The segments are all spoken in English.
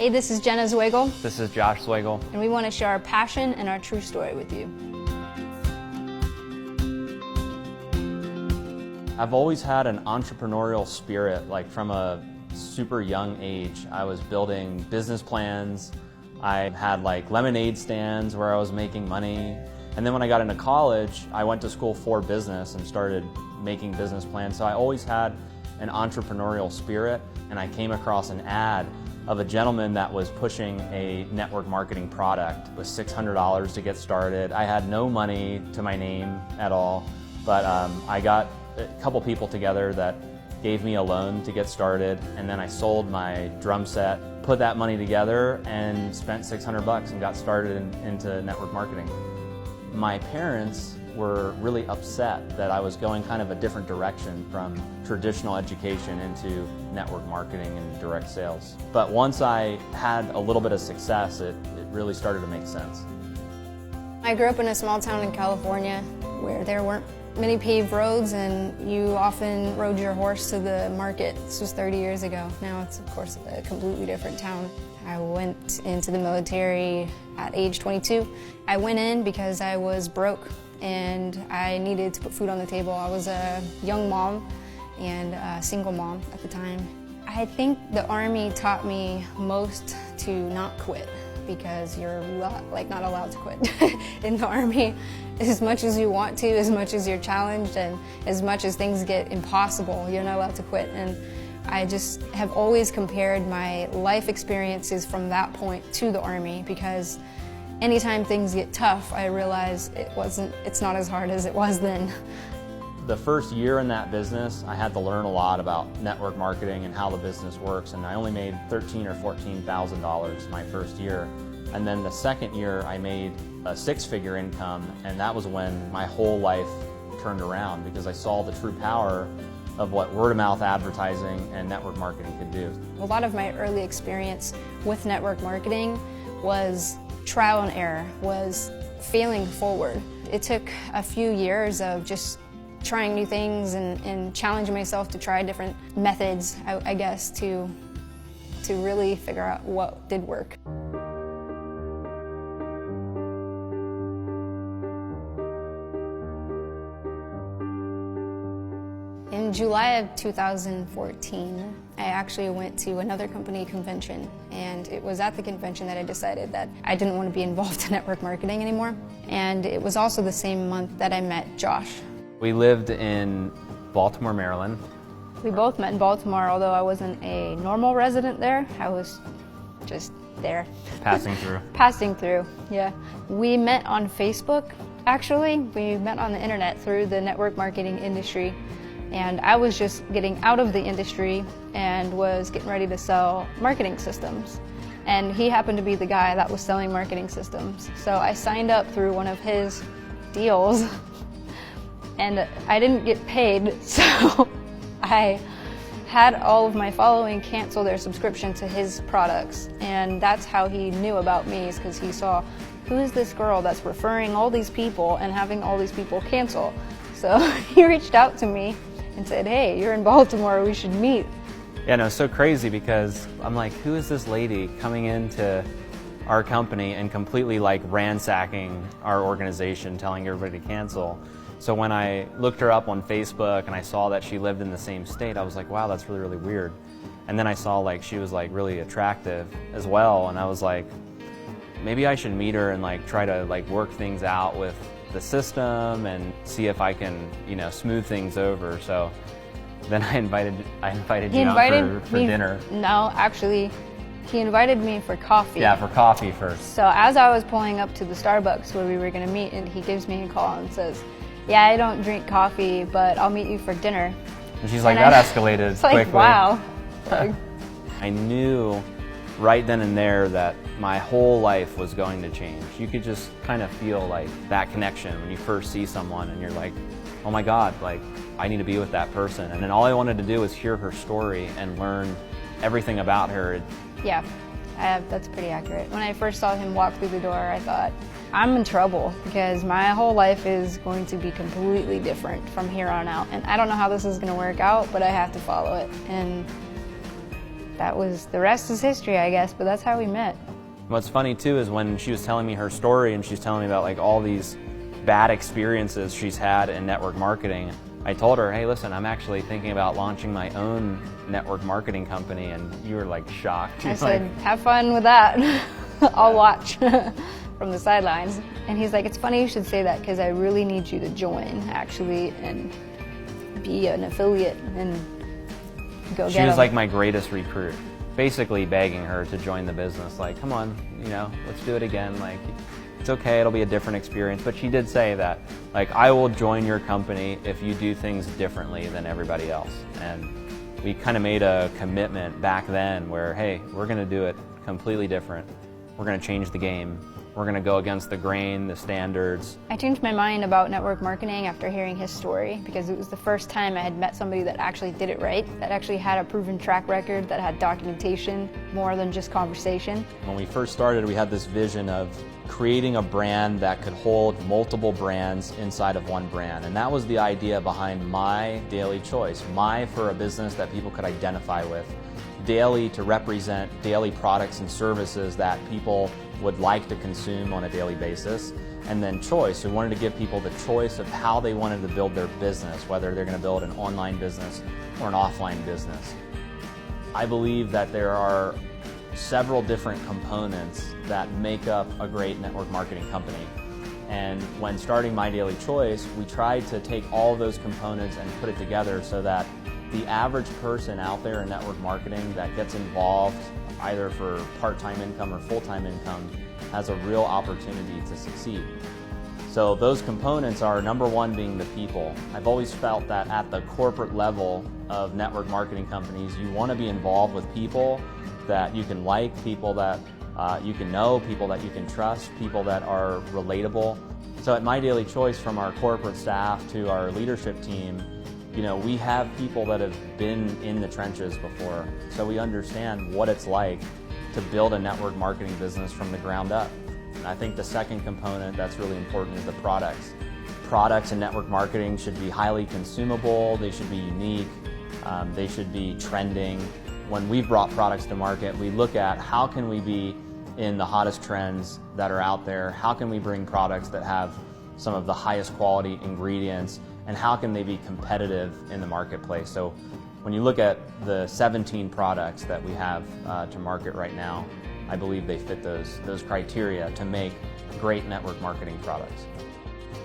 Hey, this is Jenna Wagle. This is Josh Slagel. And we want to share our passion and our true story with you. I've always had an entrepreneurial spirit, like from a super young age. I was building business plans. I had like lemonade stands where I was making money. And then when I got into college, I went to school for business and started making business plans. So I always had an entrepreneurial spirit, and I came across an ad of a gentleman that was pushing a network marketing product. It was $600 to get started. I had no money to my name at all, but I got a couple people together that gave me a loan to get started, and then I sold my drum set, put that money together, and spent $600 and got started into network marketing. My parents were really upset that I was going kind of a different direction from traditional education into network marketing and direct sales. But once I had a little bit of success, it really started to make sense. I grew up in a small town in California where there weren't many paved roads, and you often rode your horse to the market. This was 30 years ago. Now it's, of course, a completely different town. I went into the military at age 22. I went in because I was broke and I needed to put food on the table. I was a young mom and a single mom at the time. I think the Army taught me most to not quit, because you're not allowed to quit in the Army. As much as you want to, as much as you're challenged, and as much as things get impossible, you're not allowed to quit. And I just have always compared my life experiences from that point to the Army, because anytime things get tough, I realize it's not as hard as it was then. The first year in that business, I had to learn a lot about network marketing and how the business works, and I only made $13,000 or $14,000 my first year. And then the second year, I made a six-figure income, and that was when my whole life turned around, because I saw the true power of what word-of-mouth advertising and network marketing could do. A lot of my early experience with network marketing was trial and error, was failing forward. It took a few years of just trying new things and challenging myself to try different methods, I guess, to really figure out what did work. In July of 2014, I actually went to another company convention, and it was at the convention that I decided that I didn't want to be involved in network marketing anymore. And it was also the same month that I met Josh. We lived in Baltimore, Maryland. We both met in Baltimore, although I wasn't a normal resident there. I was just there. Passing through. Passing through, yeah. We met on Facebook, actually. We met on the internet through the network marketing industry. And I was just getting out of the industry and was getting ready to sell marketing systems. And he happened to be the guy that was selling marketing systems. So I signed up through one of his deals, and I didn't get paid, so I had all of my following cancel their subscription to his products. And that's how he knew about me, is because he saw, who is this girl that's referring all these people and having all these people cancel? So he reached out to me and said, hey, you're in Baltimore, we should meet. Yeah, no, it's so crazy, because I'm like, who is this lady coming into our company and completely like ransacking our organization, telling everybody to cancel? So when I looked her up on Facebook and I saw that she lived in the same state, I was like, wow, that's really, really weird. And then I saw like she was like really attractive as well, and I was like, maybe I should meet her and like try to like work things out with the system and see if I can, smooth things over. So then I invited you out for dinner. No, actually, he invited me for coffee. Yeah, for coffee first. So as I was pulling up to the Starbucks where we were going to meet, and he gives me a call and says, yeah, I don't drink coffee, but I'll meet you for dinner. And she's like, that escalated quickly. Like, wow. I knew right then and there that my whole life was going to change. You could just kind of feel like that connection when you first see someone and you're like, oh my God, like I need to be with that person. And then all I wanted to do was hear her story and learn everything about her. Yeah, that's pretty accurate. When I first saw him walk through the door, I thought, I'm in trouble, because my whole life is going to be completely different from here on out. And I don't know how this is going to work out, but I have to follow it. And that was, the rest is history, I guess, but that's how we met. What's funny too is when she was telling me her story and she's telling me about like all these bad experiences she's had in network marketing, I told her, hey listen, I'm actually thinking about launching my own network marketing company, and you were like shocked. I said, have fun with that. I'll watch from the sidelines. And he's like, it's funny you should say that because I really need you to join actually and be an affiliate and go get She was them. like my greatest recruit, basically begging her to join the business, like, come on, you know, let's do it again. Like, it's okay, it'll be a different experience. But she did say that, like, I will join your company if you do things differently than everybody else. And we kind of made a commitment back then where, hey, we're gonna do it completely different. We're gonna change the game. We're gonna go against the grain, the standards. I changed my mind about network marketing after hearing his story because it was the first time I had met somebody that actually did it right, that actually had a proven track record, that had documentation more than just conversation. When we first started, we had this vision of creating a brand that could hold multiple brands inside of one brand. And that was the idea behind My Daily Choice. My for a business that people could identify with. Daily to represent daily products and services that people would like to consume on a daily basis. And then choice, we wanted to give people the choice of how they wanted to build their business, whether they're going to build an online business or an offline business. I believe that there are several different components that make up a great network marketing company. And when starting My Daily Choice, we tried to take all of those components and put it together so that the average person out there in network marketing that gets involved either for part-time income or full-time income has a real opportunity to succeed. So those components are, number one being the people. I've always felt that at the corporate level of network marketing companies, you want to be involved with people that you can like, people that you can know, people that you can trust, people that are relatable. So at My Daily Choice, from our corporate staff to our leadership team, you know, we have people that have been in the trenches before, so we understand what it's like to build a network marketing business from the ground up. And I think the second component that's really important is the products. Products in network marketing should be highly consumable, they should be unique, they should be trending. When we've brought products to market, we look at how can we be in the hottest trends that are out there, how can we bring products that have some of the highest quality ingredients, and how can they be competitive in the marketplace. So when you look at the 17 products that we have to market right now, I believe they fit those criteria to make great network marketing products.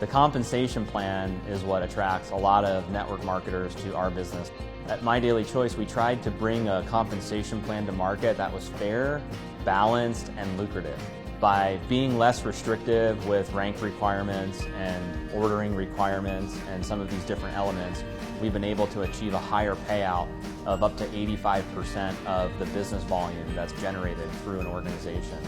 The compensation plan is what attracts a lot of network marketers to our business. At My Daily Choice, we tried to bring a compensation plan to market that was fair, balanced, and lucrative. By being less restrictive with rank requirements and ordering requirements and some of these different elements, we've been able to achieve a higher payout of up to 85% of the business volume that's generated through an organization.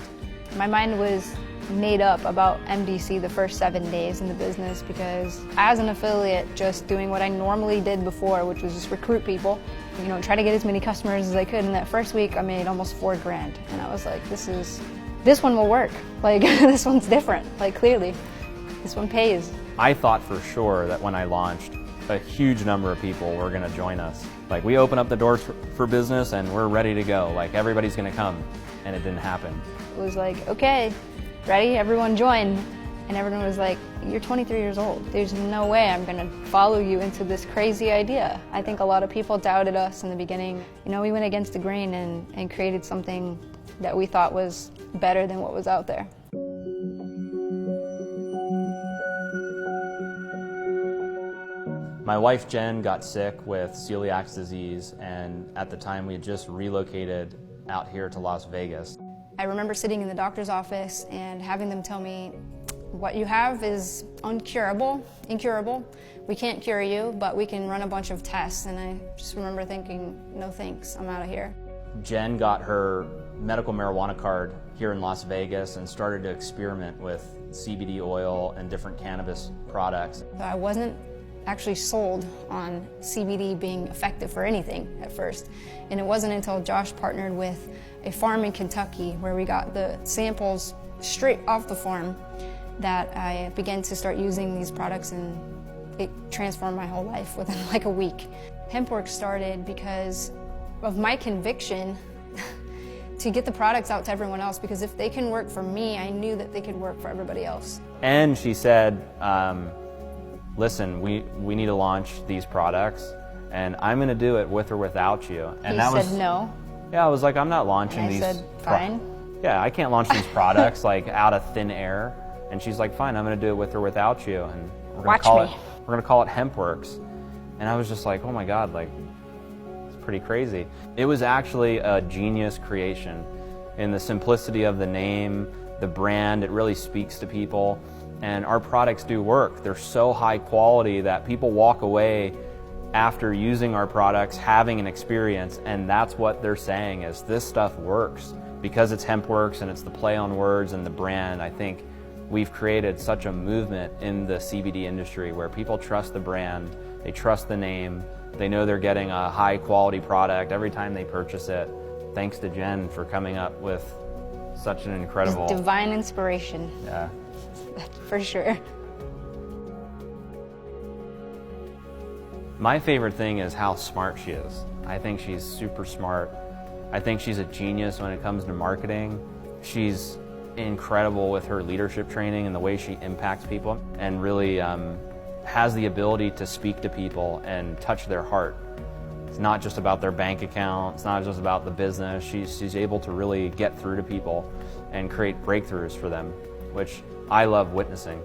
My mind was made up about MDC the first 7 days in the business because as an affiliate, just doing what I normally did before, which was just recruit people, you know, try to get as many customers as I could. And that first week I made almost $4 grand. And I was like, this one will work. Like, this one's different. Like, clearly, this one pays. I thought for sure that when I launched, a huge number of people were going to join us. Like, we open up the doors for business and we're ready to go. Like, everybody's going to come. And it didn't happen. It was like, okay, ready? Everyone join. And everyone was like, you're 23 years old. There's no way I'm going to follow you into this crazy idea. I think a lot of people doubted us in the beginning. You know, we went against the grain and created something that we thought was better than what was out there. My wife Jen got sick with celiac disease, and at the time we had just relocated out here to Las Vegas. I remember sitting in the doctor's office and having them tell me, what you have is incurable. We can't cure you, but we can run a bunch of tests. And I just remember thinking, no thanks, I'm out of here. Jen got her medical marijuana card here in Las Vegas and started to experiment with CBD oil and different cannabis products. I wasn't actually sold on CBD being effective for anything at first. And it wasn't until Josh partnered with a farm in Kentucky where we got the samples straight off the farm that I began to start using these products, and it transformed my whole life within like a week. Hempwork started because of my conviction to get the products out to everyone else, because if they can work for me, I knew that they could work for everybody else. And she said, listen, we need to launch these products, and I'm going to do it with or without you. And He that said was, no. Yeah, I was like, I'm not launching And I these. said, fine. Yeah, I can't launch these products like out of thin air. And she's like, fine, I'm going to do it with or without you. And we're going to call it HempWorks. And I was just like, oh my God, like, it's pretty crazy. It was actually a genius creation in the simplicity of the name, the brand. It really speaks to people. And our products do work. They're so high quality that people walk away after using our products, having an experience, and that's what they're saying is this stuff works. Because it's HempWorks and it's the play on words and the brand, I think we've created such a movement in the CBD industry where people trust the brand, they trust the name, they know they're getting a high quality product every time they purchase it. Thanks to Jen for coming up with such an incredible... It's divine inspiration. Yeah. For sure. My favorite thing is how smart she is. I think she's super smart. I think she's a genius when it comes to marketing. She's incredible with her leadership training and the way she impacts people, and really has the ability to speak to people and touch their heart. It's not just about their bank account, it's not just about the business. She's able to really get through to people and create breakthroughs for them, which I love witnessing.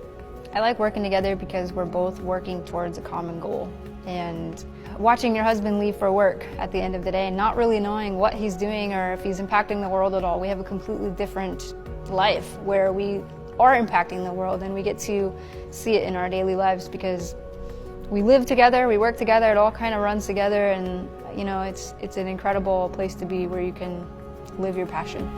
I like working together because we're both working towards a common goal. And watching your husband leave for work at the end of the day and not really knowing what he's doing or if he's impacting the world at all. We have a completely different life where we are impacting the world, and we get to see it in our daily lives because we live together, we work together, it all kind of runs together, and you know, it's an incredible place to be where you can live your passion.